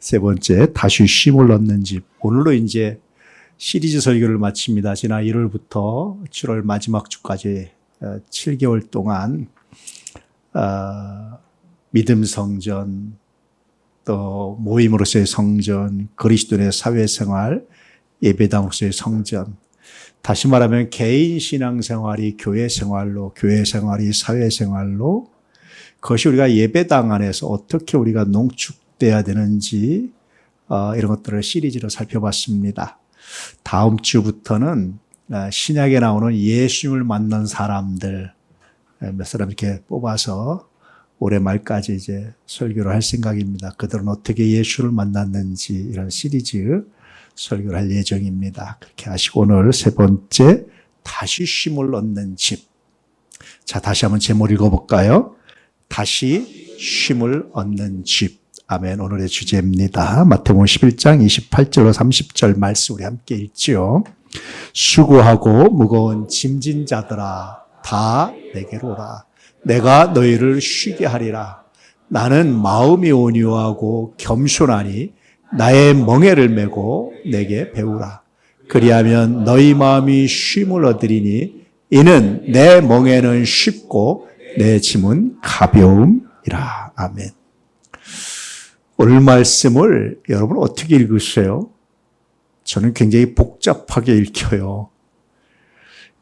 세 번째, 다시 쉼을 얻는 집. 오늘로 이제 시리즈 설교를 마칩니다. 지난 1월부터 7월 마지막 주까지 7개월 동안 믿음 성전, 또 모임으로서의 성전, 그리스도인의 사회생활, 예배당으로서의 성전. 다시 말하면 개인 신앙생활이 교회 생활로, 교회 생활이 사회생활로, 그것이 우리가 예배당 안에서 어떻게 우리가 농축돼야 되는지 이런 것들을 시리즈로 살펴봤습니다. 다음 주부터는 신약에 나오는 예수님을 만난 사람들 몇 사람 이렇게 뽑아서 올해 말까지 이제 설교를 할 생각입니다. 그들은 어떻게 예수를 만났는지 이런 시리즈 설교를 할 예정입니다. 그렇게 하시고 오늘 세 번째, 다시 쉼을 얻는 집. 자, 다시 한번 제목 읽어볼까요? 다시 쉼을 얻는 집. 아멘. 오늘의 주제입니다. 마태복음 11장 28절로 30절 말씀 우리 함께 읽지요. 수고하고 무거운 짐진 자들아 다 내게로 오라. 내가 너희를 쉬게 하리라. 나는 마음이 온유하고 겸손하니 나의 멍에를 메고 내게 배우라. 그리하면 너희 마음이 쉼을 얻으리니 이는 내 멍에는 쉽고 내 짐은 가벼움이라. 아멘. 오늘 말씀을 여러분 어떻게 읽으세요? 저는 굉장히 복잡하게 읽혀요.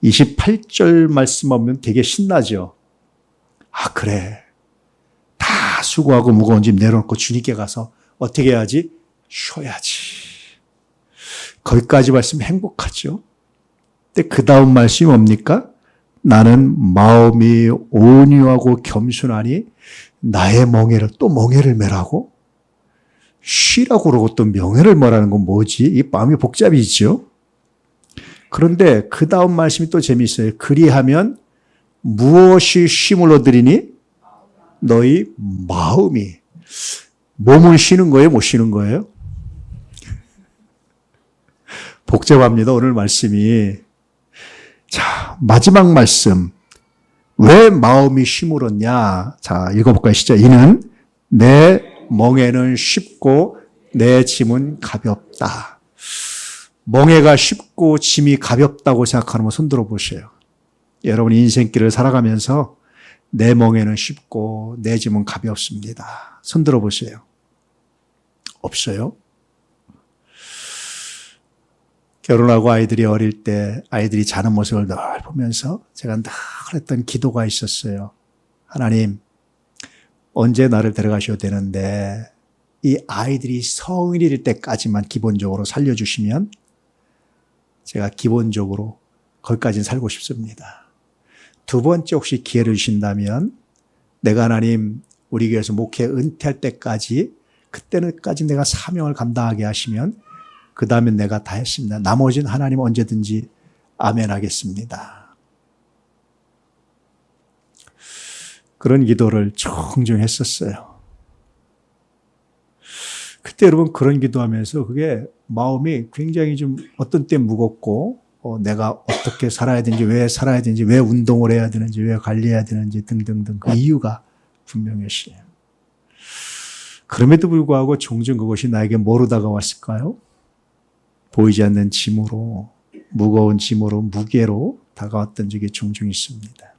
28절 말씀 보면 되게 신나죠. 아, 그래. 다 수고하고 무거운 짐 내려놓고 주님께 가서 어떻게 해야지? 쉬어야지. 거기까지 말씀 행복하죠. 근데 그 다음 말씀이 뭡니까? 나는 마음이 온유하고 겸손하니 나의 멍에를, 또 멍에를 메라고? 쉬라고 그러고 또 명예를 뭐라는 건 뭐지? 이 마음이 복잡이죠. 그런데 그 다음 말씀이 또 재미있어요. 그리하면 무엇이 쉼을 얻으리니? 너희 마음이. 몸을 쉬는 거예요? 못 쉬는 거예요? 복잡합니다. 오늘 말씀이. 자, 마지막 말씀. 왜 마음이 쉼을 얻냐? 자, 읽어볼까요? 시작. 이는 내 멍에는 쉽고 내 짐은 가볍다. 멍에가 쉽고 짐이 가볍다고 생각하는 분 손 들어보세요. 여러분 인생길을 살아가면서 내 멍에는 쉽고 내 짐은 가볍습니다. 손 들어보세요. 없어요? 결혼하고 아이들이 어릴 때 아이들이 자는 모습을 늘 보면서 제가 늘 했던 기도가 있었어요. 하나님, 언제 나를 데려가셔야 되는데 이 아이들이 성인이 될 때까지만 기본적으로 살려주시면 제가 기본적으로 거기까지는 살고 싶습니다. 두 번째 혹시 기회를 주신다면 내가 하나님 우리 교회에서 목회 은퇴할 때까지 그때는까지 내가 사명을 감당하게 하시면 그 다음에 내가 다 했습니다. 나머지는 하나님 언제든지 아멘 하겠습니다. 그런 기도를 종종 했었어요. 그때 여러분 그런 기도하면서 그게 마음이 굉장히 좀 어떤 때 무겁고 내가 어떻게 살아야 되는지, 왜 살아야 되는지, 왜 운동을 해야 되는지, 왜 관리해야 되는지 등등등 그 이유가 분명했어요. 그럼에도 불구하고 종종 그것이 나에게 뭐로 다가왔을까요? 보이지 않는 짐으로, 무거운 짐으로, 무게로 다가왔던 적이 종종 있습니다.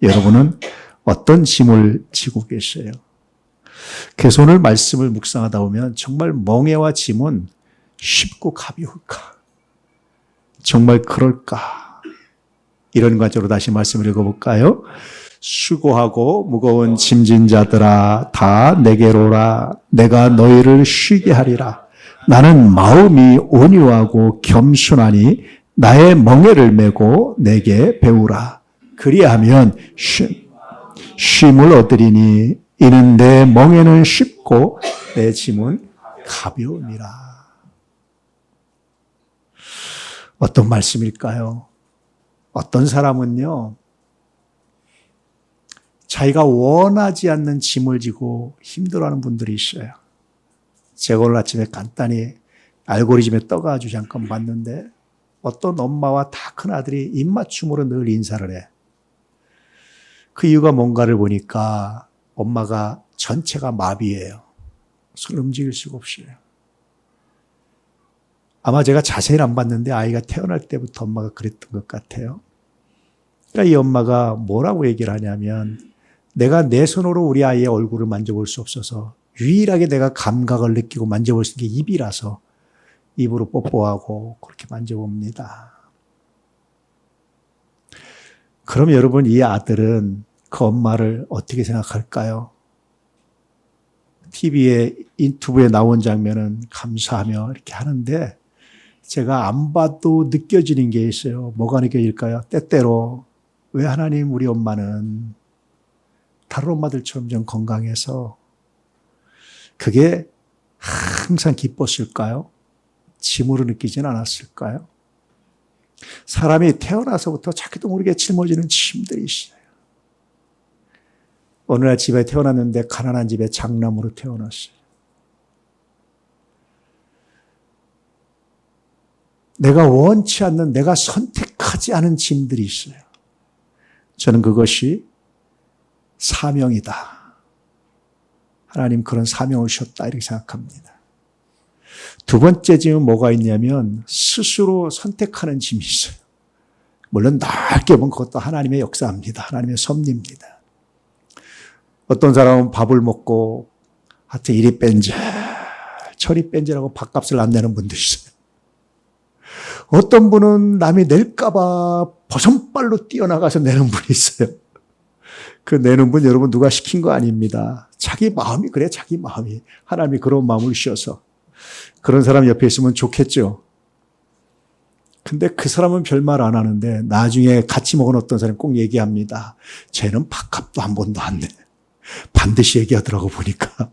여러분은 어떤 짐을 지고 계세요? 그래서 오늘 말씀을 묵상하다 보면 정말 멍에와 짐은 쉽고 가벼울까? 정말 그럴까? 이런 관점으로 다시 말씀을 읽어볼까요? 수고하고 무거운 짐진 자들아 다 내게로 오라. 내가 너희를 쉬게 하리라. 나는 마음이 온유하고 겸손하니 나의 멍에를 메고 내게 배우라. 그리하면 쉼을 얻으리니 이는 내 멍에는 쉽고 내 짐은 가벼움이라. 어떤 말씀일까요? 어떤 사람은요, 자기가 원하지 않는 짐을 지고 힘들어하는 분들이 있어요. 제가 오늘 아침에 간단히 알고리즘에 떠가지고 잠깐 봤는데 어떤 엄마와 다 큰 아들이 입맞춤으로 늘 인사를 해. 그 이유가 뭔가를 보니까 엄마가 전체가 마비예요. 손을 움직일 수가 없어요. 아마 제가 자세히는 안 봤는데 아이가 태어날 때부터 엄마가 그랬던 것 같아요. 그러니까 이 엄마가 뭐라고 얘기를 하냐면 내가 내 손으로 우리 아이의 얼굴을 만져볼 수 없어서 유일하게 내가 감각을 느끼고 만져볼 수 있는 게 입이라서 입으로 뽀뽀하고 그렇게 만져봅니다. 그럼 여러분 이 아들은 그 엄마를 어떻게 생각할까요? TV에 인투브에 나온 장면은 감사하며 이렇게 하는데 제가 안 봐도 느껴지는 게 있어요. 뭐가 느껴질까요? 때때로 왜 하나님 우리 엄마는 다른 엄마들처럼 좀 건강해서 그게 항상 기뻤을까요? 짐으로 느끼진 않았을까요? 사람이 태어나서부터 자기도 모르게 짊어지는 짐들이 있어요. 어느 날 집에 태어났는데 가난한 집에 장남으로 태어났어요. 내가 원치 않는, 내가 선택하지 않은 짐들이 있어요. 저는 그것이 사명이다. 하나님 그런 사명을 주셨다 이렇게 생각합니다. 두 번째 짐은 뭐가 있냐면 스스로 선택하는 짐이 있어요. 물론 넓게 보면 그것도 하나님의 역사입니다. 하나님의 섭리입니다. 어떤 사람은 밥을 먹고 하여튼 이리 뺀질 저리 뺀질하고 밥값을 안 내는 분도 있어요. 어떤 분은 남이 낼까 봐 버선발로 뛰어나가서 내는 분이 있어요. 그 내는 분 여러분 누가 시킨 거 아닙니다. 자기 마음이 그래, 자기 마음이. 하나님이 그런 마음을 주셔서. 그런 사람 옆에 있으면 좋겠죠. 근데 그 사람은 별말 안 하는데 나중에 같이 먹은 어떤 사람이 꼭 얘기합니다. 쟤는 밥값도 한 번도 안 내. 반드시 얘기하더라고 보니까.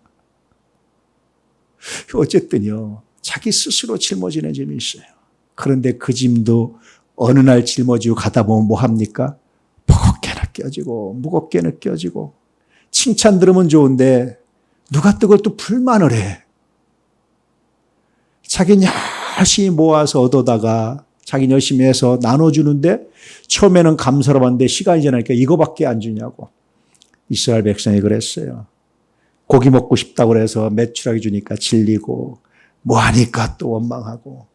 어쨌든요. 자기 스스로 짊어지는 짐이 있어요. 그런데 그 짐도 어느 날 짊어지고 가다 보면 뭐 합니까? 무겁게 느껴지고 무겁게 느껴지고 칭찬 들으면 좋은데 누가 또 불만을 해. 자기는 열심히 모아서 얻어다가 자기는 열심히 해서 나눠주는데 처음에는 감사로 봤는데 시간이 지나니까 이거밖에 안 주냐고. 이스라엘 백성이 그랬어요. 고기 먹고 싶다고 그래서 매출하게 주니까 질리고 뭐 하니까 또 원망하고.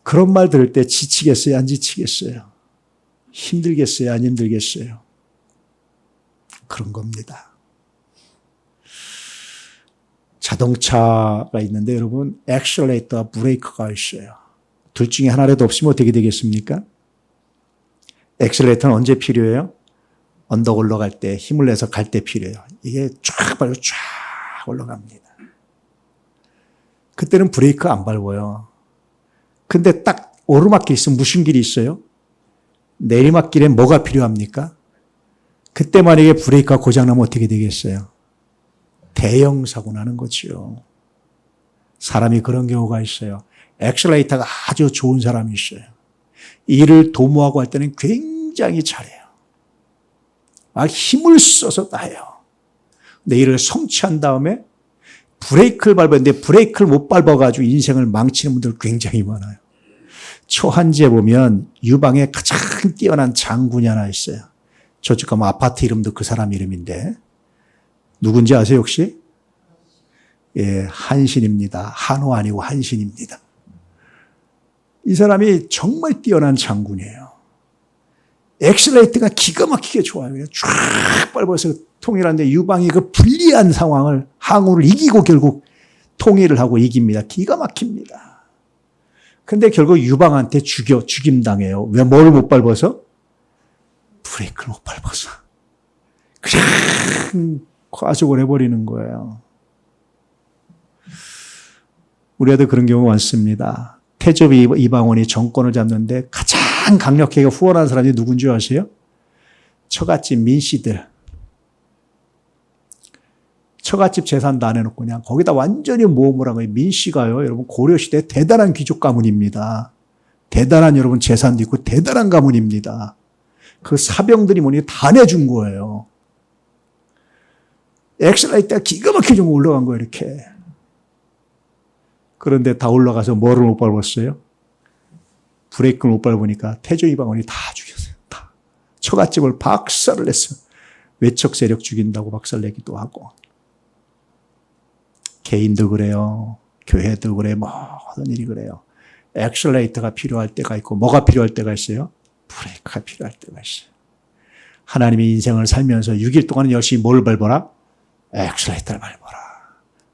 그런 말 들을 때 지치겠어요? 안 지치겠어요? 힘들겠어요? 안 힘들겠어요? 그런 겁니다. 자동차가 있는데 여러분 엑셀레이터와 브레이크가 있어요. 둘 중에 하나라도 없으면 어떻게 되겠습니까? 엑셀레이터는 언제 필요해요? 언덕 올라갈 때 힘을 내서 갈 때 필요해요. 이게 쫙 밟고 쫙 올라갑니다. 그때는 브레이크 안 밟아요. 근데 딱 오르막길 있으면 무슨 길이 있어요? 내리막길에 뭐가 필요합니까? 그때 만약에 브레이크가 고장나면 어떻게 되겠어요? 대형 사고 나는 거죠. 사람이 그런 경우가 있어요. 엑셀레이터가 아주 좋은 사람이 있어요. 일을 도모하고 할 때는 굉장히 잘해요. 힘을 써서 다 해요. 근데 일을 성취한 다음에 브레이크를 밟았는데 브레이크를 못 밟아가지고 인생을 망치는 분들 굉장히 많아요. 초한지에 보면 유방에 가장 뛰어난 장군이 하나 있어요. 저쪽 가면 아파트 이름도 그 사람 이름인데 누군지 아세요 혹시? 예, 한신입니다. 한호 아니고 한신입니다. 이 사람이 정말 뛰어난 장군이에요. 엑셀레이터가 기가 막히게 좋아요. 그냥 쫙 밟아서 통일하는데 유방이 그 불리한 상황을 항우를 이기고 결국 통일을 하고 이깁니다. 기가 막힙니다. 근데 결국 유방한테 죽임당해요. 왜 뭘 못 밟아서? 브레이크를 못 밟아서. 그냥 과속을 해버리는 거예요. 우리 아들 그런 경우 많습니다. 태조 이방원이 정권을 잡는데 가장 강력하게 후원한 사람이 누군지 아세요? 처갓집 민씨들. 처갓집 재산도 안 해놓고 그냥 거기다 완전히 모험을 한 거예요. 민씨가요. 여러분 고려시대 대단한 귀족 가문입니다. 대단한 여러분 재산도 있고 대단한 가문입니다. 그 사병들이 뭐니 다 내준 거예요. 엑셀레이터가 기가 막히게 좀 올라간 거예요. 이렇게. 그런데 다 올라가서 뭐를 못 밟았어요? 브레이크를 못 밟으니까 태조 이방원이 다 죽였어요. 다. 처갓집을 박살을 냈어요. 외척 세력 죽인다고 박살내기도 하고. 개인도 그래요. 교회도 그래. 모든 일이 그래요. 엑셀레이터가 필요할 때가 있고 뭐가 필요할 때가 있어요? 브레이크가 필요할 때가 있어요. 하나님이 인생을 살면서 6일 동안은 열심히 뭘 밟아라? 엑셀레이터를 밟아라.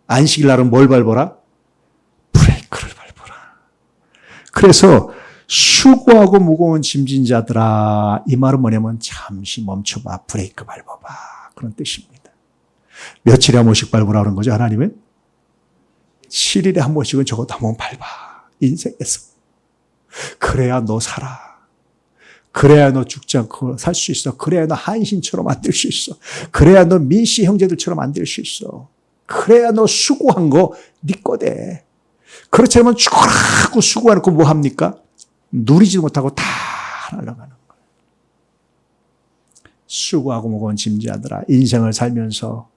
안식일 날은 뭘 밟아라? 브레이크를 밟아라. 그래서 수고하고 무거운 짐진 자들아, 이 말은 뭐냐면 잠시 멈춰봐. 브레이크 밟아봐. 그런 뜻입니다. 며칠에 한 번씩 밟으라 그런 거죠, 하나님은? 7일에 한 번씩은 적어도 한 번 밟아. 인생에서. 그래야 너 살아. 그래야 너 죽지 않고 살 수 있어. 그래야 너 한신처럼 안 될 수 있어. 그래야 너 민씨 형제들처럼 안 될 수 있어. 그래야 너 수고한 거 네 거대. 그렇지 않으면 죽으라고 수고해놓고 뭐 합니까? 누리지도 못하고 다 날아가는 거예요. 수고하고 무거운 짐자들아, 인생을 살면서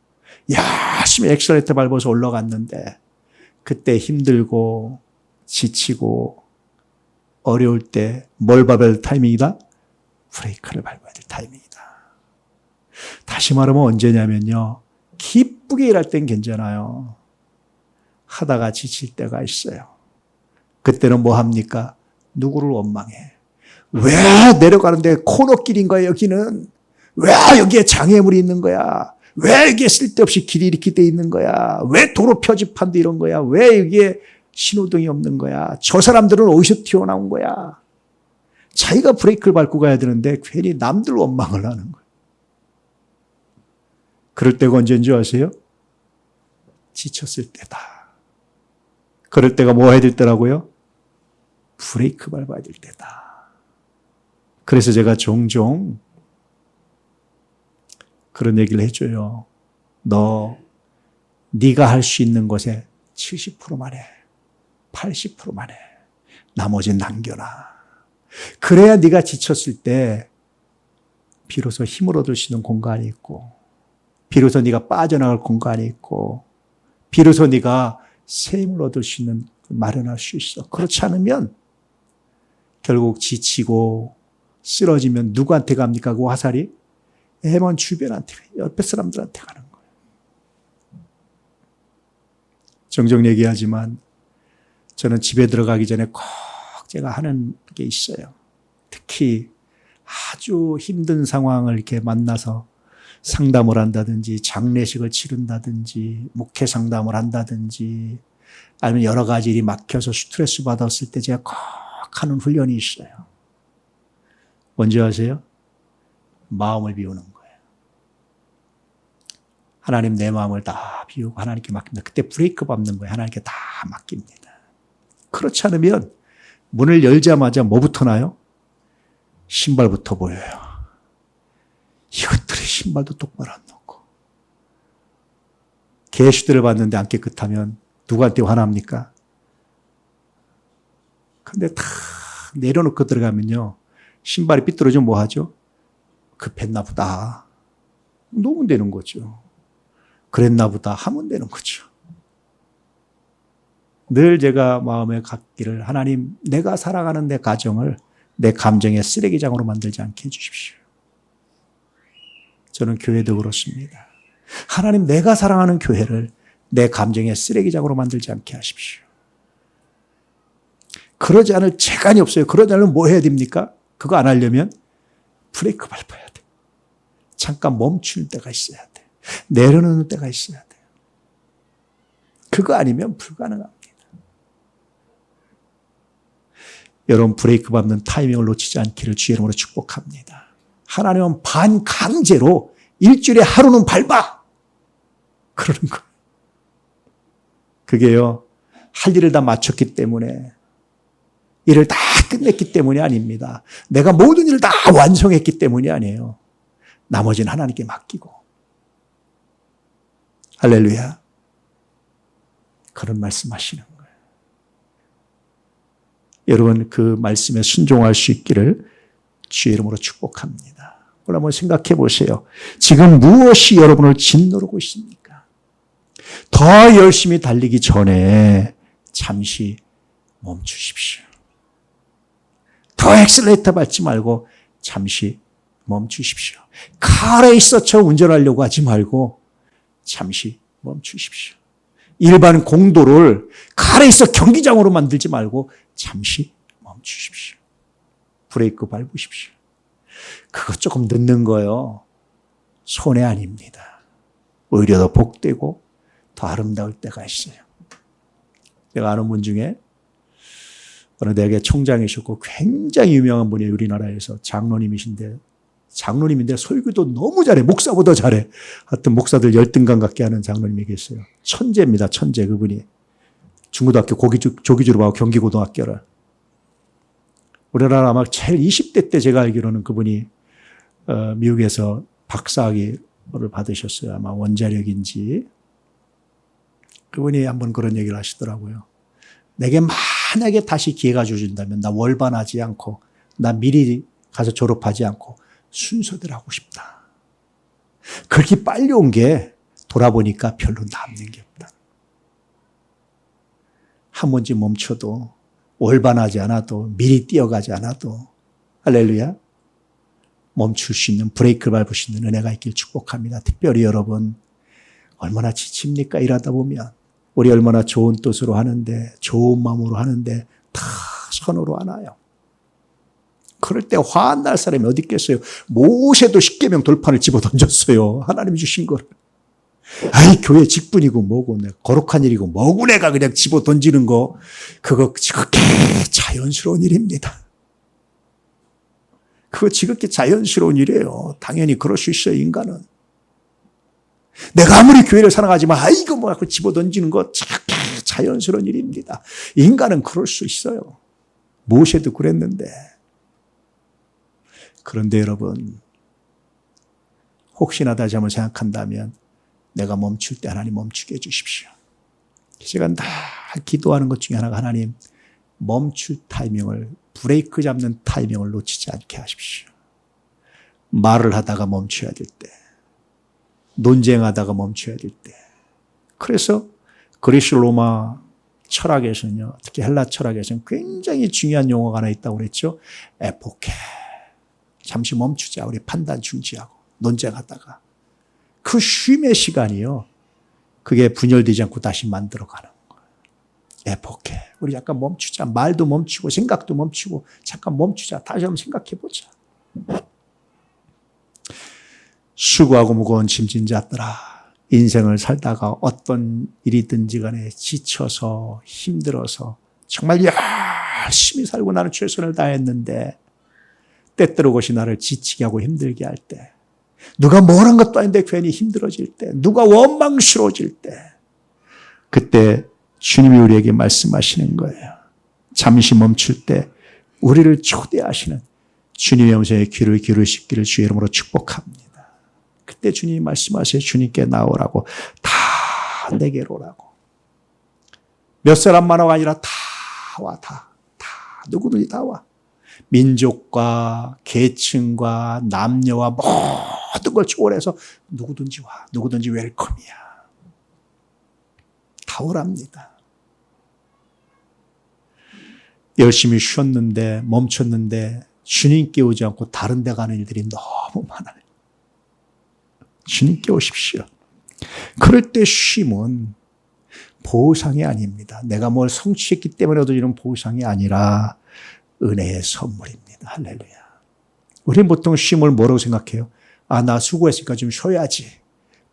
열심히 엑셀레이터 밟아서 올라갔는데 그때 힘들고 지치고 어려울 때 뭘 밟아야 될 타이밍이다? 브레이크를 밟아야 될 타이밍이다. 다시 말하면 언제냐면요, 기쁘게 일할 땐 괜찮아요. 하다가 지칠 때가 있어요. 그때는 뭐 합니까? 누구를 원망해. 왜 내려가는데 코너길인 거야 여기는? 왜 여기에 장애물이 있는 거야? 왜 여기에 쓸데없이 길이 이렇게 돼 있는 거야? 왜 도로 표지판도 이런 거야? 왜 여기에 신호등이 없는 거야? 저 사람들은 어디서 튀어나온 거야? 자기가 브레이크를 밟고 가야 되는데 괜히 남들 원망을 하는 거예요. 그럴 때가 언제인지 아세요? 지쳤을 때다. 그럴 때가 뭐 해야 될 때라고요? 브레이크 밟아야 될 때다. 그래서 제가 종종 그런 얘기를 해줘요. 네가 할 수 있는 것에 70%만 해. 80%만 해. 나머지는 남겨놔. 그래야 네가 지쳤을 때 비로소 힘을 얻을 수 있는 공간이 있고, 비로소 네가 빠져나갈 공간이 있고, 비로소 네가 새 힘을 얻을 수 있는 마련할 수 있어. 그렇지 않으면 결국 지치고 쓰러지면 누구한테 갑니까? 그 화살이? 애먼 주변한테, 옆에 사람들한테 가는 거예요. 종종 얘기하지만 저는 집에 들어가기 전에 꼭 제가 하는 게 있어요. 특히 아주 힘든 상황을 이렇게 만나서 상담을 한다든지 장례식을 치른다든지 목회 상담을 한다든지 아니면 여러 가지 일이 막혀서 스트레스 받았을 때 제가 꼭 하는 훈련이 있어요. 뭔지 아세요? 마음을 비우는 거예요. 하나님 내 마음을 다 비우고 하나님께 맡깁니다. 그때 브레이크 밟는 거예요. 하나님께 다 맡깁니다. 그렇지 않으면 문을 열자마자 뭐부터 나요? 신발부터 보여요. 이것들이 신발도 똑바로 안 놓고. 개수대를 봤는데 안 깨끗하면 누구한테 화납니까? 근데 다 내려놓고 들어가면요, 신발이 삐뚤어지면 뭐 하죠? 급했나 보다. 놓으면 되는 거죠. 그랬나 보다 하면 되는 거죠. 늘 제가 마음에 갖기를, 하나님 내가 살아가는 내 가정을 내 감정의 쓰레기장으로 만들지 않게 해주십시오. 저는 교회도 그렇습니다. 하나님 내가 사랑하는 교회를 내 감정의 쓰레기장으로 만들지 않게 하십시오. 그러지 않을 재간이 없어요. 그러지 않으면 뭐 해야 됩니까? 그거 안 하려면 브레이크 밟아야 돼. 잠깐 멈출 때가 있어야 돼. 내려놓는 때가 있어야 돼. 그거 아니면 불가능합니다. 여러분 브레이크 밟는 타이밍을 놓치지 않기를 주의 이름으로 축복합니다. 하나님은 반강제로 일주일에 하루는 밟아. 그러는 거예요. 그게요, 할 일을 다 마쳤기 때문에, 일을 다 끝냈기 때문이 아닙니다. 내가 모든 일을 다 완성했기 때문이 아니에요. 나머지는 하나님께 맡기고. 할렐루야. 그런 말씀하시는 거예요. 여러분 그 말씀에 순종할 수 있기를 주의 이름으로 축복합니다. 오늘 한번 생각해 보세요. 지금 무엇이 여러분을 짓누르고 있습니까? 더 열심히 달리기 전에 잠시 멈추십시오. 더 엑셀레이터 밟지 말고 잠시 멈추십시오. 카레이서처럼 운전하려고 하지 말고 잠시 멈추십시오. 일반 공도를 가래에서 경기장으로 만들지 말고 잠시 멈추십시오. 브레이크 밟으십시오. 그거 조금 늦는 거요. 손해 아닙니다. 오히려 더 복되고 더 아름다울 때가 있어요. 제가 아는 분 중에 어느 대학의 총장이셨고 굉장히 유명한 분이에요. 우리나라에서 장로님인데 설교도 너무 잘해. 목사보다 잘해. 하여튼 목사들 열등감 갖게 하는 장로님이 계세요. 천재입니다. 천재 그분이. 중고등학교 조기주로 하고 경기고등학교를. 우리나라 아마 제일 20대 때 제가 알기로는 그분이 미국에서 박사학위를 받으셨어요. 아마 원자력인지. 그분이 한번 그런 얘기를 하시더라고요. 내게 만약에 다시 기회가 주어진다면 나 월반하지 않고 나 미리 가서 졸업하지 않고 순서대로 하고 싶다. 그렇게 빨리 온 게 돌아보니까 별로 남는 게 없다. 한 번쯤 멈춰도 월반하지 않아도 미리 뛰어가지 않아도 할렐루야 멈출 수 있는 브레이크를 밟을 수 있는 은혜가 있길 축복합니다. 특별히 여러분 얼마나 지칩니까? 일하다 보면 우리 얼마나 좋은 뜻으로 하는데 좋은 마음으로 하는데 다 선으로 하나요? 그럴 때 화한 날 사람이 어디 있겠어요? 모세도 십계명 돌판을 집어 던졌어요. 하나님이 주신 거를. 아이 교회 직분이고 뭐고 거룩한 일이고 뭐고 내가 그냥 집어 던지는 거 그거 지극히 자연스러운 일입니다. 그거 지극히 자연스러운 일이에요. 당연히 그럴 수 있어요. 인간은. 내가 아무리 교회를 사랑하지만 이거 뭐 집어 던지는 거 지극히 자연스러운 일입니다. 인간은 그럴 수 있어요. 모세도 그랬는데. 그런데 여러분 혹시나 다시 한번 생각한다면 내가 멈출 때 하나님 멈추게 해주십시오. 제가 다 기도하는 것 중에 하나가 하나님 멈출 타이밍을 브레이크 잡는 타이밍을 놓치지 않게 하십시오. 말을 하다가 멈춰야 될 때 논쟁하다가 멈춰야 될 때 그래서 그리스 로마 철학에서는요 특히 헬라 철학에서는 굉장히 중요한 용어가 하나 있다고 그랬죠. 에포케 잠시 멈추자. 우리 판단 중지하고 논쟁하다가 그 쉼의 시간이요. 그게 분열되지 않고 다시 만들어가는 거예요. 에포케. 우리 잠깐 멈추자. 말도 멈추고 생각도 멈추고 잠깐 멈추자. 다시 한번 생각해보자. 수고하고 무거운 짐진 자들아. 인생을 살다가 어떤 일이든지 간에 지쳐서 힘들어서 정말 열심히 살고 나는 최선을 다했는데 때때로 그것이 나를 지치게 하고 힘들게 할 때 누가 뭘 한 것도 아닌데 괜히 힘들어질 때 누가 원망스러워질 때 그때 주님이 우리에게 말씀하시는 거예요. 잠시 멈출 때 우리를 초대하시는 주님의 음성에 귀를 기울이시기를 주의 이름으로 축복합니다. 그때 주님이 말씀하세요. 주님께 나오라고. 다 내게로 오라고. 몇 사람만화가 아니라 다 와. 다 누구든지 다 와. 민족과 계층과 남녀와 모든 걸 초월해서 누구든지 와. 누구든지 웰컴이야. 다 오랍니다. 열심히 쉬었는데 멈췄는데 주님께 오지 않고 다른 데 가는 일들이 너무 많아요. 주님께 오십시오. 그럴 때 쉼은 보상이 아닙니다. 내가 뭘 성취했기 때문에 얻어지는 보상이 아니라 은혜의 선물입니다. 할렐루야. 우리는 보통 쉼을 뭐라고 생각해요? 나 수고했으니까 좀 쉬어야지.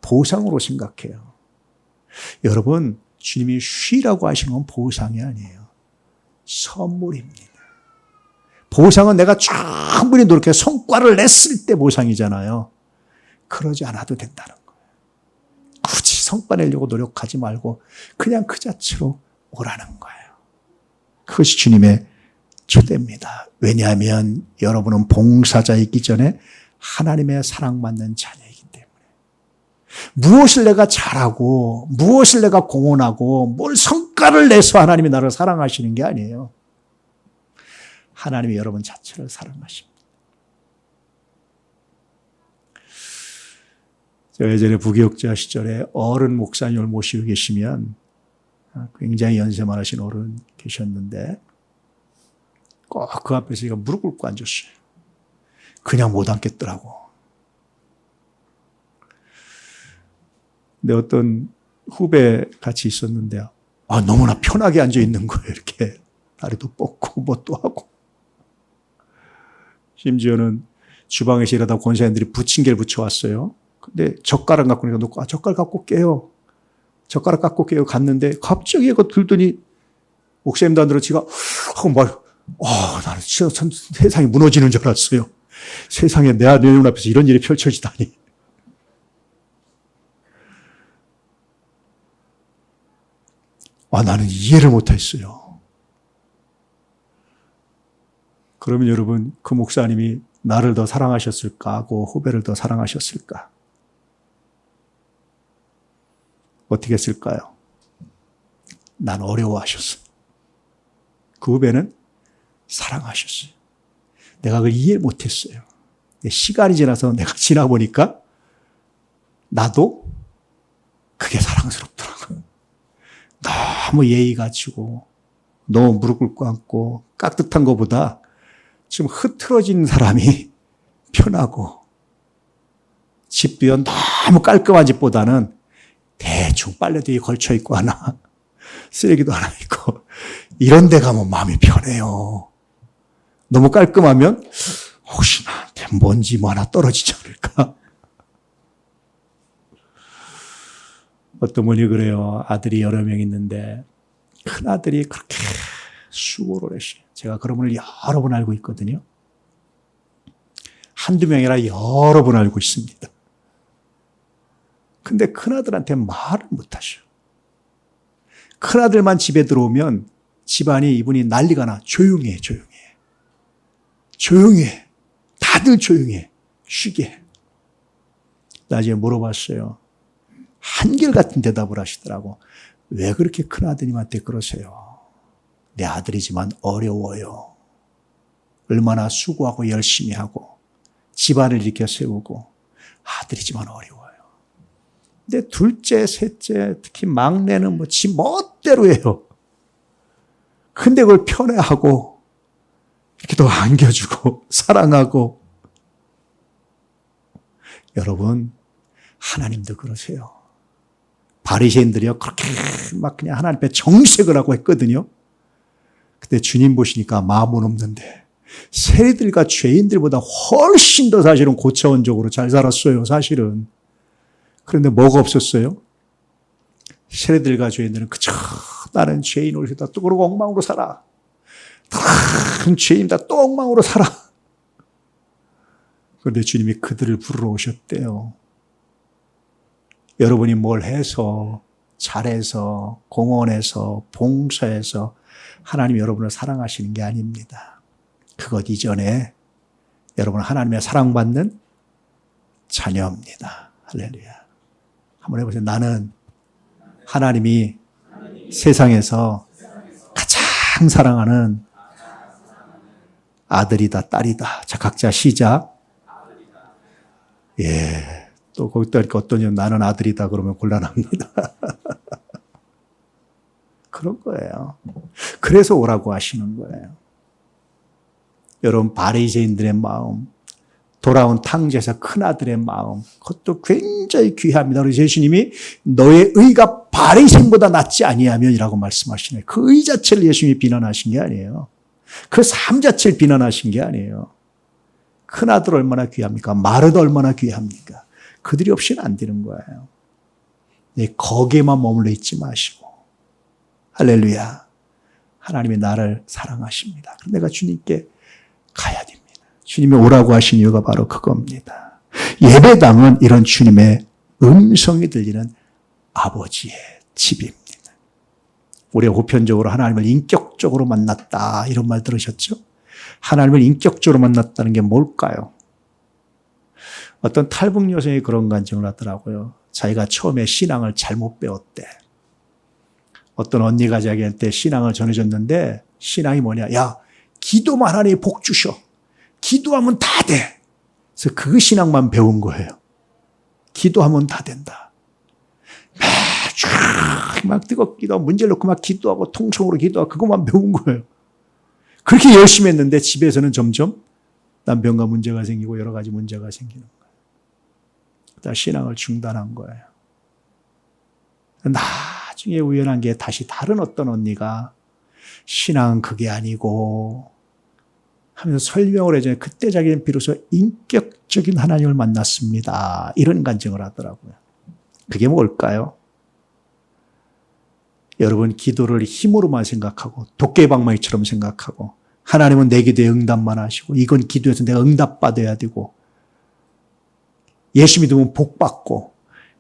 보상으로 생각해요. 여러분, 주님이 쉬라고 하시는 건 보상이 아니에요. 선물입니다. 보상은 내가 충분히 노력해서 성과를 냈을 때 보상이잖아요. 그러지 않아도 된다는 거예요. 굳이 성과 내려고 노력하지 말고 그냥 그 자체로 오라는 거예요. 그것이 주님의 초대입니다. 왜냐하면 여러분은 봉사자이기 전에 하나님의 사랑받는 자녀이기 때문에 무엇을 내가 잘하고 무엇을 내가 공헌하고 뭘 성과를 내서 하나님이 나를 사랑하시는 게 아니에요. 하나님이 여러분 자체를 사랑하십니다. 제가 예전에 부교육자 시절에 어른 목사님을 모시고 계시면 굉장히 연세 많으신 어른 계셨는데 꼭 그 앞에서 제가 무릎 꿇고 앉았어요. 그냥 못 앉겠더라고. 근데 어떤 후배 같이 있었는데 너무나 편하게 앉아 있는 거예요. 이렇게 다리도 뻗고 뭐 또 하고. 심지어는 주방에서 일하다 권사님들이 부침개를 붙여왔어요. 근데 젓가락 갖고 놓고 젓가락 갖고 깨요. 젓가락 갖고 깨요. 갔는데 갑자기 이거 들더니 목사님도 안 들어 지가 하고 나는 진짜 참 세상이 무너지는 줄 알았어요. 세상에 내 눈앞에서 이런 일이 펼쳐지다니. 나는 이해를 못했어요. 그러면 여러분, 그 목사님이 나를 더 사랑하셨을까 하고 후배를 더 사랑하셨을까? 어떻게 했을까요? 난 어려워하셨어요. 그 후배는 사랑하셨어요. 내가 그걸 이해 못했어요. 시간이 지나서 내가 지나보니까 나도 그게 사랑스럽더라고요. 너무 예의 갖추고 너무 무릎 꿇고 앉고 깍듯한 것보다 좀 흐트러진 사람이 편하고 집도요 너무 깔끔한 집보다는 대충 빨래도 걸쳐있고 하나 쓰레기도 하나 있고 이런 데 가면 마음이 편해요. 너무 깔끔하면 혹시 나한테 먼지 뭐 하나 떨어지지 않을까? 어떤 분이 그래요. 아들이 여러 명 있는데 큰아들이 그렇게 수고를 했어요. 제가 그런 분을 여러 번 알고 있거든요. 한두 명이라 여러 번 알고 있습니다. 근데 큰아들한테 말을 못하셔. 큰아들만 집에 들어오면 집안이 이분이 난리가 나. 조용해. 조용해. 다들 조용해. 쉬게. 나중에 물어봤어요. 한결같은 대답을 하시더라고. 왜 그렇게 큰아드님한테 그러세요? 내 아들이지만 어려워요. 얼마나 수고하고 열심히 하고 집안을 일으켜 세우고 아들이지만 어려워요. 근데 둘째, 셋째, 특히 막내는 지 멋대로 해요. 근데 그걸 편애하고 이렇게 더 안겨주고 사랑하고. 여러분, 하나님도 그러세요. 바리새인들이요 그렇게 막 그냥 하나님 앞에 정색을 하고 했거든요. 근데 주님 보시니까 마음은 없는데 세리들과 죄인들보다 훨씬 더 사실은 고차원적으로 잘 살았어요. 사실은. 그런데 뭐가 없었어요? 세리들과 죄인들은 그저 나는 죄인으로 다 또 그러고 엉망으로 살아. 큰 죄인 다 또 엉망으로 살아. 그런데 주님이 그들을 부르러 오셨대요. 여러분이 뭘 해서 잘해서 공헌해서 봉사해서 하나님이 여러분을 사랑하시는 게 아닙니다. 그것 이전에 여러분은 하나님의 사랑받는 자녀입니다. 할렐루야. 한번 해보세요. 나는 하나님이 세상에서 가장 사랑하는 아들이다, 딸이다. 자, 각자 시작. 예. 또 거기다 이렇게 어떤 년 나는 아들이다 그러면 곤란합니다. 그런 거예요. 그래서 오라고 하시는 거예요. 여러분, 바리새인들의 마음, 돌아온 탕제사 큰아들의 마음, 그것도 굉장히 귀합니다. 그래서 예수님이 너의 의가 바리새인보다 낫지 아니하면이라고 말씀하시네요. 그 의 자체를 예수님이 비난하신 게 아니에요. 그 삶 자체를 비난하신 게 아니에요. 큰아들 얼마나 귀합니까? 마르도 얼마나 귀합니까? 그들이 없이는 안 되는 거예요. 거기에만 머물러 있지 마시고. 할렐루야. 하나님이 나를 사랑하십니다. 내가 주님께 가야 됩니다. 주님이 오라고 하신 이유가 바로 그겁니다. 예배당은 이런 주님의 음성이 들리는 아버지의 집입니다. 우리가 보편적으로 하나님을 인격적으로 만났다 이런 말 들으셨죠? 하나님을 인격적으로 만났다는 게 뭘까요? 어떤 탈북 여성이 그런 간증을 하더라고요. 자기가 처음에 신앙을 잘못 배웠대. 어떤 언니가 자기한테 신앙을 전해줬는데 신앙이 뭐냐? 야, 기도만 하나님이 복 주셔. 기도하면 다 돼. 그래서 그 신앙만 배운 거예요. 기도하면 다 된다. 매주 막 뜨겁게 기도하고 문제를 놓고 막 기도하고 통성으로 기도하고 그것만 배운 거예요. 그렇게 열심히 했는데 집에서는 점점 남편과 문제가 생기고 여러 가지 문제가 생기는 거예요. 그러다 신앙을 중단한 거예요. 나중에 우연한 게 다시 다른 어떤 언니가 신앙은 그게 아니고 하면서 설명을 해줘요. 그때 자기는 비로소 인격적인 하나님을 만났습니다. 이런 간증을 하더라고요. 그게 뭘까요? 여러분, 기도를 힘으로만 생각하고 도깨방망이처럼 생각하고 하나님은 내 기도에 응답만 하시고 이건 기도해서 내가 응답받아야 되고 예수 믿으면 복받고,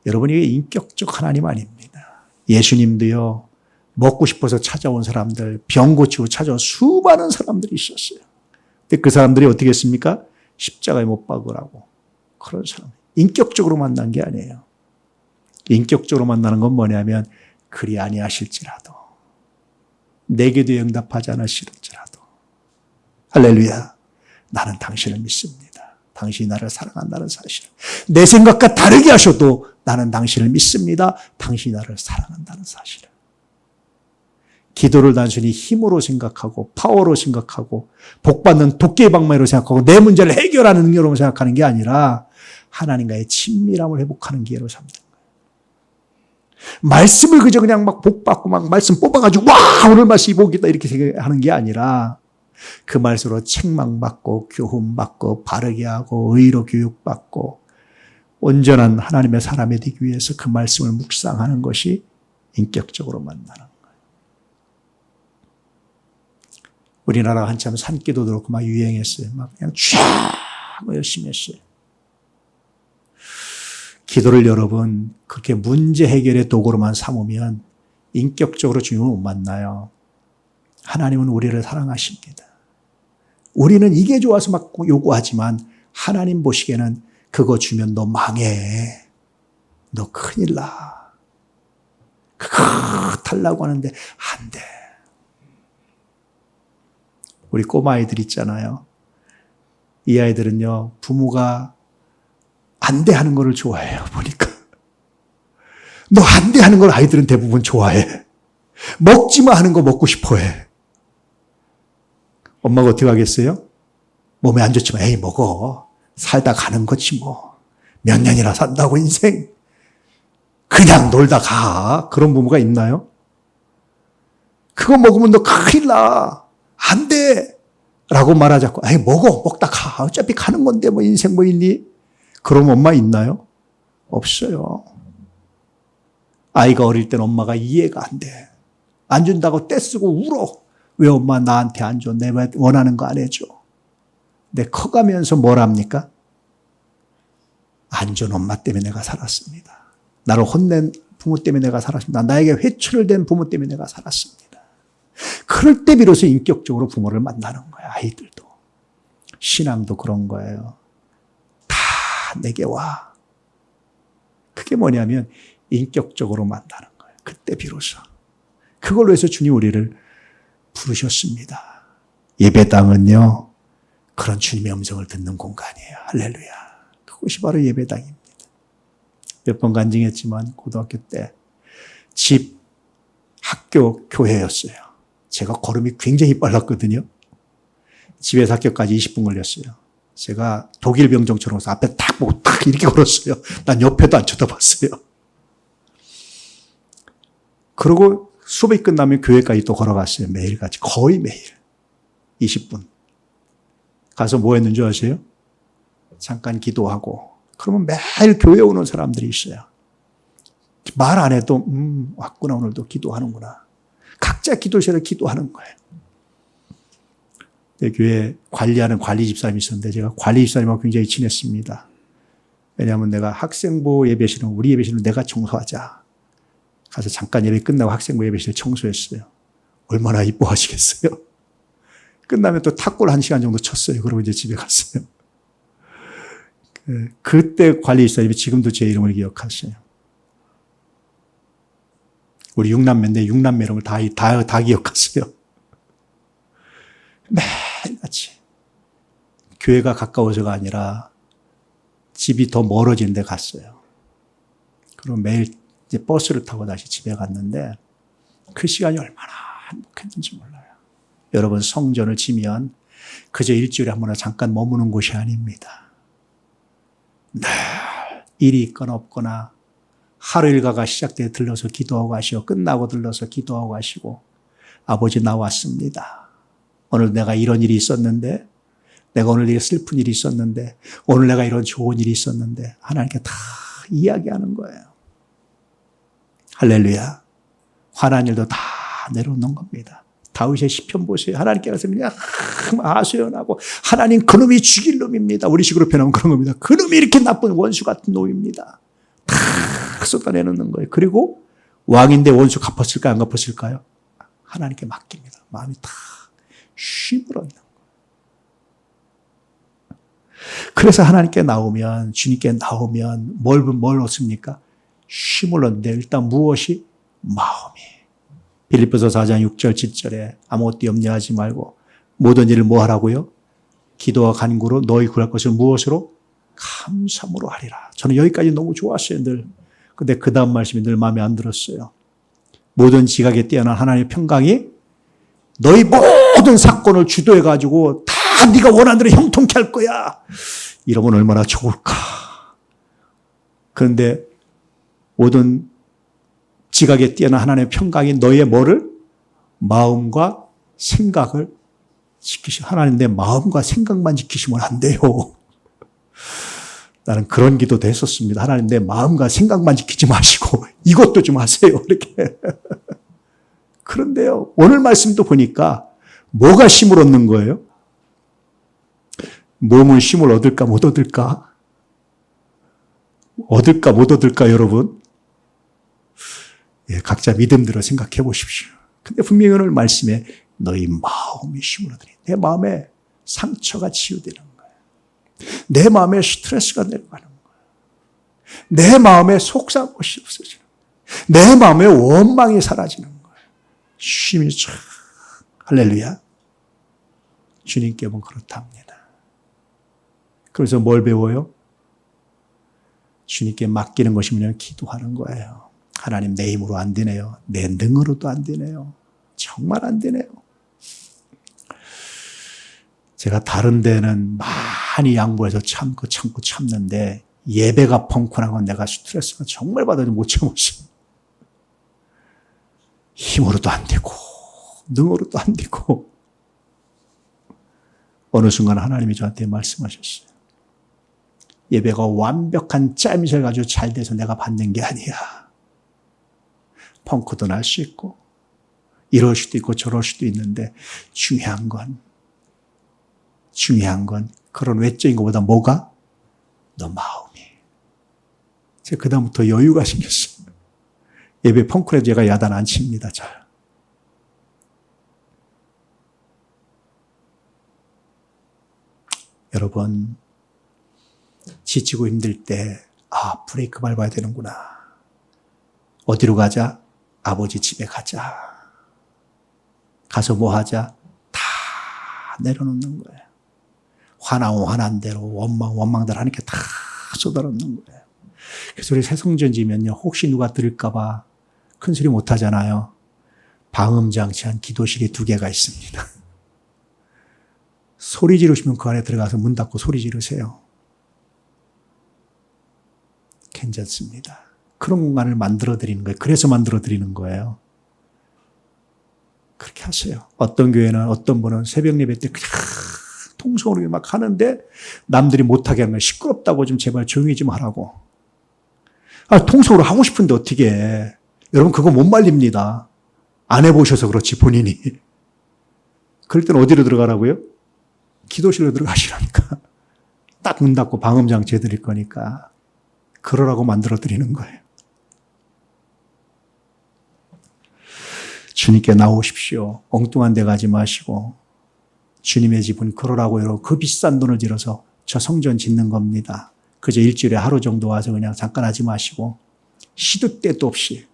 여러분 이게 인격적 하나님 아닙니다. 예수님도요, 먹고 싶어서 찾아온 사람들, 병 고치고 찾아온 수많은 사람들이 있었어요. 근데 그 사람들이 어떻게 했습니까? 십자가에 못 박으라고. 그런 사람. 인격적으로 만난 게 아니에요. 인격적으로 만나는 건 뭐냐면 그리 아니하실지라도, 내게도 응답하지 않으실지라도, 할렐루야, 나는 당신을 믿습니다. 당신이 나를 사랑한다는 사실. 내 생각과 다르게 하셔도 나는 당신을 믿습니다. 당신이 나를 사랑한다는 사실. 기도를 단순히 힘으로 생각하고 파워로 생각하고 복받는 도깨방망이로 생각하고 내 문제를 해결하는 능력으로 생각하는 게 아니라 하나님과의 친밀함을 회복하는 기회로 삼는 거예요. 말씀을 그저 그냥 막 복받고 막 말씀 뽑아가지고 와 오늘 말씀 이 복이다 이렇게 생각하는 게 아니라 그 말씀으로 책망받고 교훈받고 바르게 하고 의로 교육받고 온전한 하나님의 사람이 되기 위해서 그 말씀을 묵상하는 것이 인격적으로 만나는 거예요. 우리나라가 한참 산기도도 그렇고 막 유행했어요. 막 그냥 쫙 열심히 했어요. 기도를 여러분 그렇게 문제 해결의 도구로만 삼으면 인격적으로 주님을 못 만나요. 하나님은 우리를 사랑하십니다. 우리는 이게 좋아서 막 요구하지만 하나님 보시기에는 그거 주면 너 망해. 너 큰일 나. 그거 달라고 하는데 안 돼. 우리 꼬마아이들 있잖아요. 이 아이들은요, 부모가 안 돼 하는 거를 좋아해요, 보니까. 너 안 돼 하는 걸 아이들은 대부분 좋아해. 먹지 마 하는 거 먹고 싶어 해. 엄마가 어떻게 하겠어요? 몸에 안 좋지만, 에이, 먹어. 살다 가는 거지 뭐. 몇 년이나 산다고 인생. 그냥 놀다 가. 그런 부모가 있나요? 그거 먹으면 너 큰일 나. 안 돼! 라고 말하지 않고, 에이, 먹다 가. 어차피 가는 건데, 뭐, 인생 뭐 있니? 그런 엄마 있나요? 없어요. 아이가 어릴 땐 엄마가 이해가 안 돼. 안 준다고 떼쓰고 울어. 왜 엄마 나한테 안 줘? 내가 원하는 거 안 해줘. 근데 커가면서 뭘 합니까? 안 준 엄마 때문에 내가 살았습니다. 나를 혼낸 부모 때문에 내가 살았습니다. 나에게 회초를 댄 부모 때문에 내가 살았습니다. 그럴 때 비로소 인격적으로 부모를 만나는 거야, 아이들도. 신앙도 그런 거예요. 다 내게 와. 그게 뭐냐면 인격적으로 만나는 거예요. 그때 비로소. 그걸로 해서 주님 우리를 부르셨습니다. 예배당은요, 그런 주님의 음성을 듣는 공간이에요. 할렐루야. 그것이 바로 예배당입니다. 몇 번 간증했지만 고등학교 때 집, 학교, 교회였어요. 제가 걸음이 굉장히 빨랐거든요. 집에서 학교까지 20분 걸렸어요. 제가 독일 병정처럼 앞에 딱 보고 딱 이렇게 걸었어요. 난 옆에도 안 쳐다봤어요. 그리고 수업이 끝나면 교회까지 또 걸어갔어요. 매일같이. 거의 매일. 20분. 가서 뭐 했는 줄 아세요? 잠깐 기도하고. 그러면 매일 교회 오는 사람들이 있어요. 말 안 해도 왔구나, 오늘도 기도하는구나. 각자 기도실에 기도하는 거예요. 교회 관리하는 관리 집사님이 있었는데 제가 관리 집사님하고 굉장히 친했습니다. 왜냐하면 내가 학생부 예배실은 우리 예배실은 내가 청소하자. 가서 잠깐 예배 끝나고 학생부 예배실 청소했어요. 얼마나 이뻐하시겠어요. 끝나면 또 탁골 1시간 정도 쳤어요. 그러고 이제 집에 갔어요. 그때 관리 집사님이 지금도 제 이름을 기억하세요. 우리 6남매인데 6남매 이름을 다 기억하세요. 매일같이. 교회가 가까워서가 아니라 집이 더 멀어지는 데 갔어요. 그리고 매일 이제 버스를 타고 다시 집에 갔는데 그 시간이 얼마나 행복했는지 몰라요. 여러분, 성전을 지면 그저 일주일에 한 번에 잠깐 머무는 곳이 아닙니다. 늘 일이 있거나 없거나 하루 일과가 시작돼 들러서 기도하고 가시고 끝나고 들러서 기도하고 가시고 아버지 나왔습니다. 오늘 내가 이런 일이 있었는데 내가 오늘 이렇게 슬픈 일이 있었는데 오늘 내가 이런 좋은 일이 있었는데 하나님께 다 이야기하는 거예요. 할렐루야. 화난 일도 다 내려놓는 겁니다. 다윗의 시편 보세요. 하나님께서 그냥 하소연하고 하나님 그놈이 죽일 놈입니다. 우리 식으로 표현하면 그런 겁니다. 그놈이 이렇게 나쁜 원수 같은 놈입니다. 다 쏟아내놓는 거예요. 그리고 왕인데 원수 갚았을까요? 안 갚았을까요? 하나님께 맡깁니다. 마음이 다 쉼을 얻는 거예요. 그래서 하나님께 나오면 주님께 나오면 뭘 얻습니까? 쉼을 얻는데 일단 무엇이? 마음이. 빌립보서 4장 6절 7절에 아무것도 염려하지 말고 모든 일을 뭐 하라고요? 기도와 간구로 너희 구할 것을 무엇으로? 감사함으로 하리라. 저는 여기까지 너무 좋았어요, 늘. 근데 그 다음 말씀이 늘 마음에 안 들었어요. 모든 지각에 뛰어난 하나님의 평강이 너희 모든 사건을 주도해가지고 다 네가 원하는 대로 형통케 할 거야. 이러면 얼마나 좋을까. 그런데 모든 지각에 뛰어난 하나님의 평강이 너의 뭐를? 마음과 생각을 지키시면 하나님 내 마음과 생각만 지키시면 안 돼요. 나는 그런 기도도 했었습니다. 하나님 내 마음과 생각만 지키지 마시고 이것도 좀 하세요. 이렇게. 그런데요. 오늘 말씀도 보니까 뭐가 쉼을 얻는 거예요? 몸은 쉼을 얻을까 못 얻을까? 얻을까 못 얻을까 여러분? 예, 각자 믿음대로 생각해 보십시오. 근데 분명히 오늘 말씀에 너희 마음이 쉼을 얻으니 내 마음에 상처가 치유되는 거예요. 내 마음에 스트레스가 내려가는 거예요. 내 마음에 속상함이 없어지는 거예요. 내 마음에 원망이 사라지는 거예요. 쉼이 쫙. 할렐루야. 주님께 보면 그렇답니다. 그래서 뭘 배워요? 주님께 맡기는 것이 뭐냐면 기도하는 거예요. 하나님 내 힘으로 안 되네요. 내 능으로도 안 되네요. 정말 안 되네요. 제가 다른 데는 많이 양보해서 참고 참는데 예배가 펑크난 건 내가 스트레스가 정말 받아도 못 참았어. 힘으로도 안 되고 능으로도 안 되고 어느 순간 하나님이 저한테 말씀하셨어요. 예배가 완벽한 짜임새를 가지고 잘 돼서 내가 받는 게 아니야. 펑크도 날 수 있고 이럴 수도 있고 저럴 수도 있는데 중요한 건 그런 외적인 것보다 뭐가? 너 마음이. 제가 그다음부터 여유가 생겼어요. 예배 펑크라도 제가 야단 안 칩니다. 잘. 여러분 지치고 힘들 때 브레이크 밟아야 되는구나. 어디로 가자? 아버지 집에 가자. 가서 뭐 하자? 다 내려놓는 거예요. 화나면 화난 대로 원망대로 하니까 다 쏟아놓는 거예요. 그래서 우리 새성전 지면요. 혹시 누가 들을까 봐 큰 소리 못 하잖아요. 방음장치한 기도실이 2개가 있습니다. 소리 지르시면 그 안에 들어가서 문 닫고 소리 지르세요. 괜찮습니다. 그런 공간을 만들어드리는 거예요. 그래서 만들어드리는 거예요. 그렇게 하세요. 어떤 교회는 어떤 분은 새벽 예배 때 그냥 통성으로 막 하는데 남들이 못하게 하는 거예요. 시끄럽다고 좀 제발 조용히 좀 하라고. 통성으로 하고 싶은데 어떻게 해. 여러분 그거 못 말립니다. 안 해보셔서 그렇지 본인이. 그럴 때는 어디로 들어가라고요? 기도실로 들어가시라니까. 딱 문 닫고 방음장치 해드릴 거니까. 그러라고 만들어드리는 거예요. 주님께 나오십시오. 엉뚱한 데 가지 마시고 주님의 집은 그러라고 여러분 그 비싼 돈을 들여서 저 성전 짓는 겁니다. 그저 일주일에 하루 정도 와서 그냥 잠깐 하지 마시고 시도 때도 없이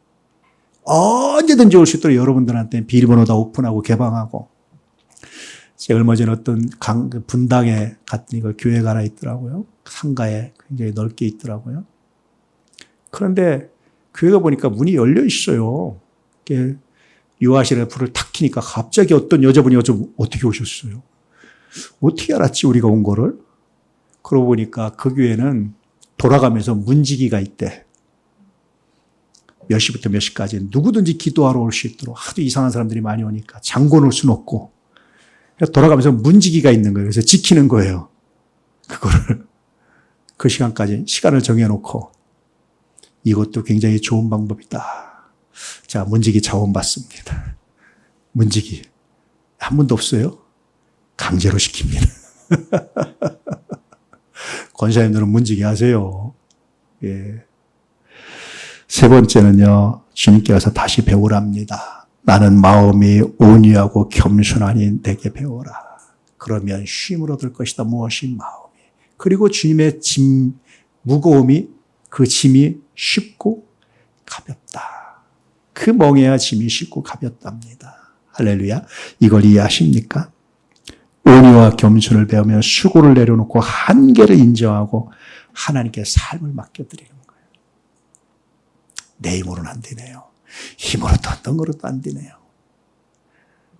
언제든지 올 수 있도록 여러분들한테 비밀번호 다 오픈하고 개방하고 제가 얼마 전에 어떤 분당에 갔더니 그 교회가 하나 있더라고요. 상가에 굉장히 넓게 있더라고요. 그런데 교회가 보니까 문이 열려 있어요. 유아실에 불을 탁 켜니까 갑자기 어떤 여자분이 어떻게 오셨어요? 어떻게 알았지 우리가 온 거를? 그러고 보니까 그 교회는 돌아가면서 문지기가 있대. 몇 시부터 몇 시까지 누구든지 기도하러 올 수 있도록 하도 이상한 사람들이 많이 오니까 잠궈 놓을 수는 없고 돌아가면서 문지기가 있는 거예요. 그래서 지키는 거예요. 그거를 그 시간까지 시간을 정해놓고 이것도 굉장히 좋은 방법이다. 자, 문지기 자원받습니다. 문지기 한 분도 없어요? 강제로 시킵니다. 권사님들은 문지기 하세요. 예. 세 번째는요, 주님께 와서 다시 배우랍니다. 나는 마음이 온유하고 겸손하니 내게 배워라. 그러면 쉼을 얻을 것이다. 무엇이 마음이. 그리고 주님의 짐, 무거움이 그 짐이 쉽고 가볍다. 그 멍에야 짐이 쉽고 가볍답니다. 할렐루야. 이걸 이해하십니까? 온유와 겸손을 배우며 수고를 내려놓고 한계를 인정하고 하나님께 삶을 맡겨드리는 거예요. 내 힘으로는 안 되네요. 힘으로도 어떤 거로도 안 되네요.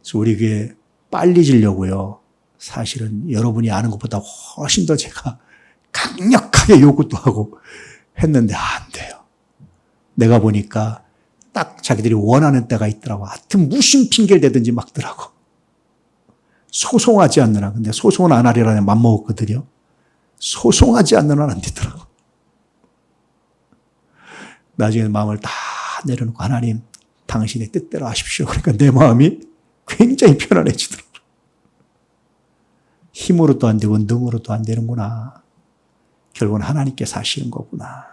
그래서 우리 교회 빨리 지려고요. 사실은 여러분이 아는 것보다 훨씬 더 제가 강력하게 요구도 하고 했는데 안 돼요. 내가 보니까 딱 자기들이 원하는 때가 있더라고. 하여튼 무슨 핑계를 대든지 막더라고. 소송하지 않는 한. 근데 소송은 안 하리라는 맘먹었거든요. 소송하지 않는 한 안 되더라고. 나중에 마음을 다 내려놓고 하나님 당신의 뜻대로 하십시오. 그러니까 내 마음이 굉장히 편안해지더라고요. 힘으로도 안 되고 능으로도 안 되는구나. 결국은 하나님께서 하시는 거구나.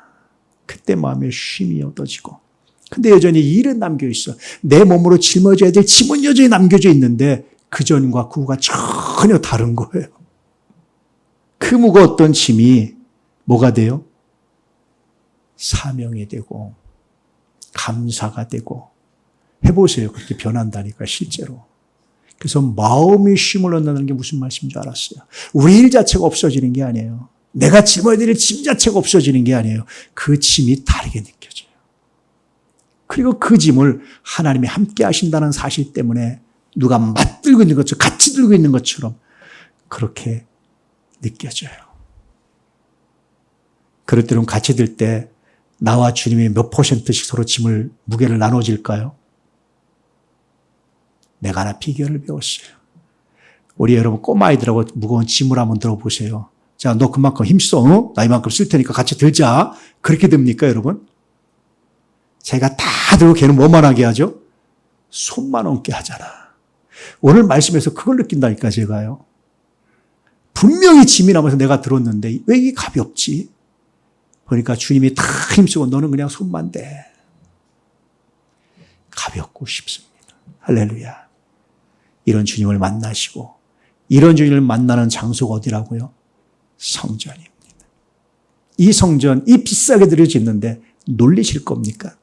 그때 마음에 쉼이 얻어지고. 근데 여전히 일은 남겨있어. 내 몸으로 짊어져야 될 짐은 여전히 남겨져 있는데 그 전과 그 후가 전혀 다른 거예요. 그 무거웠던 짐이 뭐가 돼요? 사명이 되고 감사가 되고 해보세요. 그렇게 변한다니까 실제로. 그래서 마음이 쉼을 얻는다는 게 무슨 말씀인 줄 알았어요. 우리 일 자체가 없어지는 게 아니에요. 내가 짊어야 될 짐 자체가 없어지는 게 아니에요. 그 짐이 다르게 느껴져요. 그리고 그 짐을 하나님이 함께 하신다는 사실 때문에 누가 맞들고 있는 것처럼 같이 들고 있는 것처럼 그렇게 느껴져요. 그럴 때는 같이 들 때 나와 주님이 몇 %씩 서로 짐을 무게를 나눠질까요? 내가 하나 비결을 배웠어요. 우리 여러분 꼬마아이들하고 무거운 짐을 한번 들어보세요. 자, 너 그만큼 힘써. 어? 나 이만큼 쓸 테니까 같이 들자. 그렇게 됩니까, 여러분? 제가 다 들고 걔는 뭐만 하게 하죠? 손만 얹게 하잖아. 오늘 말씀에서 그걸 느낀다니까, 제가요. 분명히 짐이 남아서 내가 들었는데 왜 이게 가볍지? 보니까 주님이 다 힘쓰고 너는 그냥 손만 대. 가볍고 쉽습니다. 할렐루야. 이런 주님을 만나시고 이런 주님을 만나는 장소가 어디라고요? 성전입니다. 이 성전, 이 비싸게 들여 짓는데 놀리실 겁니까?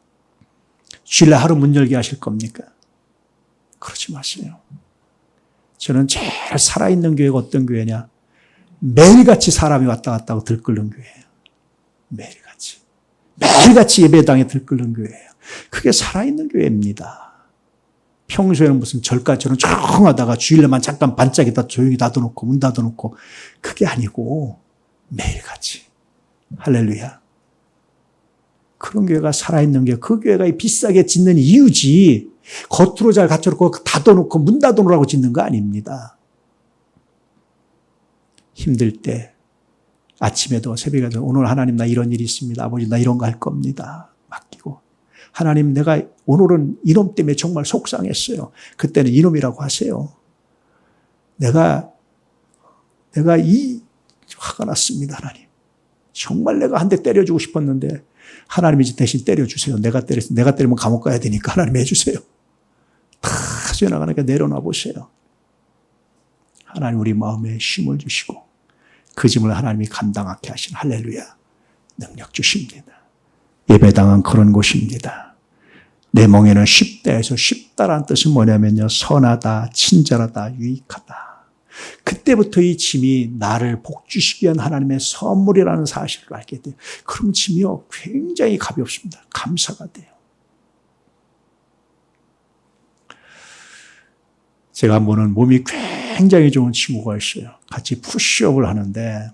주일날 하루 문 열게 하실 겁니까? 그러지 마세요. 저는 제일 살아있는 교회가 어떤 교회냐? 매일같이 사람이 왔다 갔다 하고 들끓는 교회예요. 매일같이. 매일같이 예배당에 들끓는 교회예요. 그게 살아있는 교회입니다. 평소에는 무슨 절까지는 조용하다가 주일날만 잠깐 반짝이다 조용히 닫아놓고 문 닫아놓고 그게 아니고 매일같이. 할렐루야. 그런 교회가 살아있는 교회, 그 교회가 비싸게 짓는 이유지 겉으로 잘 갖춰놓고 닫아놓고 문 닫아놓으라고 짓는 거 아닙니다. 힘들 때 아침에도 새벽에도 오늘 하나님 나 이런 일이 있습니다. 아버지 나 이런 거 할 겁니다. 맡기고 하나님 내가 오늘은 이놈 때문에 정말 속상했어요. 그때는 이놈이라고 하세요. 내가 이 화가 났습니다. 하나님. 정말 내가 한 대 때려주고 싶었는데 하나님이 이제 대신 때려주세요. 내가 때리면 감옥 가야 되니까 하나님 해주세요. 다 지나가니까 내려놔 보세요. 하나님 우리 마음에 힘을 주시고 그 짐을 하나님이 감당하게 하신 할렐루야. 능력 주십니다. 예배당은 그런 곳입니다. 내 멍에는 쉽다 해서 쉽다라는 뜻은 뭐냐면요. 선하다, 친절하다, 유익하다. 그때부터 이 짐이 나를 복주시기 위한 하나님의 선물이라는 사실을 알게 돼요. 그럼 짐이요. 굉장히 가볍습니다. 감사가 돼요. 제가 한 번은 몸이 굉장히 좋은 친구가 있어요. 같이 푸시업을 하는데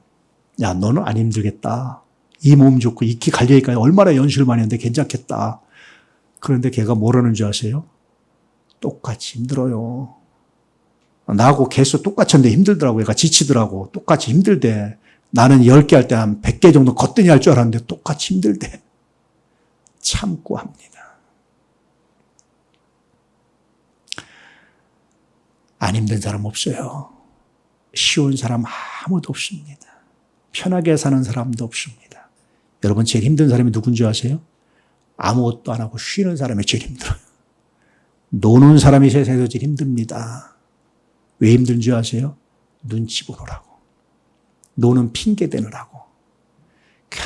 야 너는 안 힘들겠다. 이 몸 좋고 이키 갈려니까 얼마나 연습을 많이 했는데 괜찮겠다. 그런데 걔가 뭐라는 줄 아세요? 똑같이 힘들어요. 나하고 개수 똑같이 하는데 힘들더라고. 얘가 지치더라고. 똑같이 힘들대. 나는 10개 할 때 한 100개 정도 거뜬히 할 줄 알았는데 똑같이 힘들대. 참고 합니다. 안 힘든 사람 없어요. 쉬운 사람 아무도 없습니다. 편하게 사는 사람도 없습니다. 여러분 제일 힘든 사람이 누군지 아세요? 아무것도 안 하고 쉬는 사람이 제일 힘들어요. 노는 사람이 세상에서 제일 힘듭니다. 왜 힘든지 아세요? 눈치 보느라고. 노는 핑계 대느라고.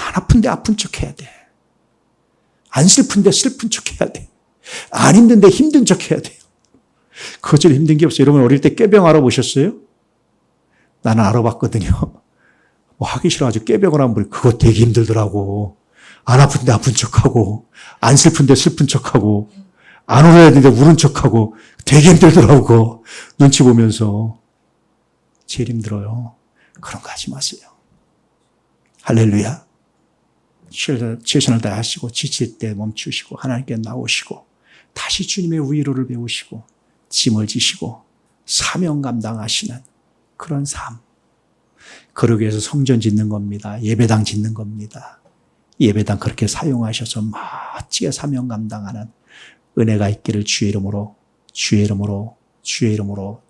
안 아픈데 아픈 척 해야 돼. 안 슬픈데 슬픈 척 해야 돼. 안 힘든데 힘든 척 해야 돼요. 그것처럼 힘든 게 없어요. 여러분 어릴 때 꾀병 알아보셨어요? 나는 알아봤거든요. 뭐 하기 싫어가지고 꾀병을 한번 보니 그거 되게 힘들더라고. 안 아픈데 아픈 척하고, 안 슬픈데 슬픈 척하고, 안 울어야 되는데 우는 척하고 되게 힘들더라고. 눈치 보면서. 제일 힘들어요. 그런 거 하지 마세요. 할렐루야. 최선을 다하시고 지칠 때 멈추시고 하나님께 나오시고 다시 주님의 위로를 배우시고 짐을 지시고 사명 감당하시는 그런 삶. 그러기 위해서 성전 짓는 겁니다. 예배당 짓는 겁니다. 예배당 그렇게 사용하셔서 멋지게 사명 감당하는 은혜가 있기를 주의 이름으로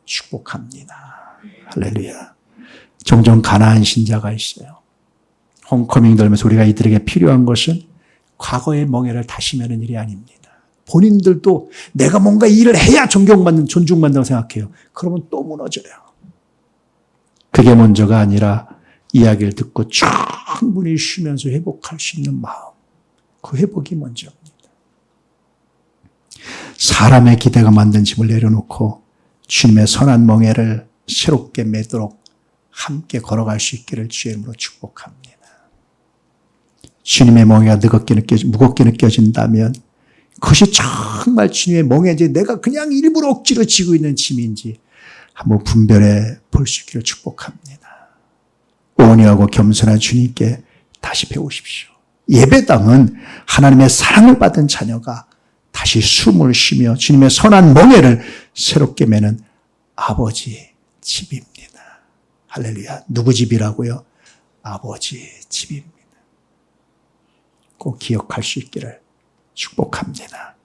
축복합니다. 할렐루야. 종종 가난한 신자가 있어요. 홈커밍 들면서 우리가 이들에게 필요한 것은 과거의 멍에를 다시 메는 일이 아닙니다. 본인들도 내가 뭔가 일을 해야 존중받는다고 생각해요. 그러면 또 무너져요. 그게 먼저가 아니라 이야기를 듣고 충분히 쉬면서 회복할 수 있는 마음. 그 회복이 먼저입니다. 사람의 기대가 만든 짐을 내려놓고 주님의 선한 멍에를 새롭게 매도록 함께 걸어갈 수 있기를 주의 이름으로 축복합니다. 주님의 멍에가 무겁게 느껴진다면 그것이 정말 주님의 멍에인지 내가 그냥 일부러 억지로 지고 있는 짐인지 한번 분별해 볼 수 있기를 축복합니다. 온유하고 겸손한 주님께 다시 배우십시오. 예배당은 하나님의 사랑을 받은 자녀가 다시 숨을 쉬며 주님의 선한 멍에를 새롭게 매는 아버지 집입니다. 할렐루야. 누구 집이라고요? 아버지 집입니다. 꼭 기억할 수 있기를 축복합니다.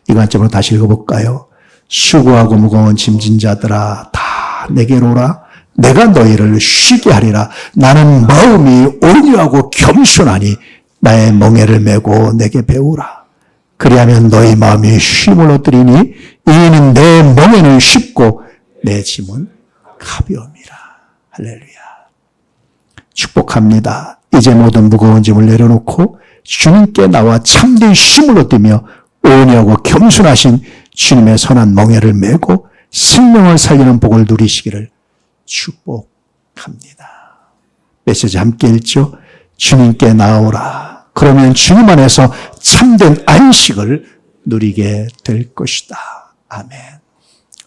이 관점으로 다시 읽어볼까요? 수고하고 무거운 짐진 자들아 다 내게로 오라. 내가 너희를 쉬게 하리라. 나는 마음이 온유하고 겸손하니 나의 멍에를 메고 내게 배우라. 그리하면 너희 마음이 쉼을 얻으리니 이는 내 멍에는 쉽고 내 짐은 가벼움이라. 할렐루야. 축복합니다. 이제 모든 무거운 짐을 내려놓고 주님께 나와 참된 쉼을 얻으며 온유하고 겸손하신 주님의 선한 멍에를 메고 생명을 살리는 복을 누리시기를 축복합니다. 메시지 함께 읽죠. 주님께 나오라. 그러면 주님 안에서 참된 안식을 누리게 될 것이다. 아멘.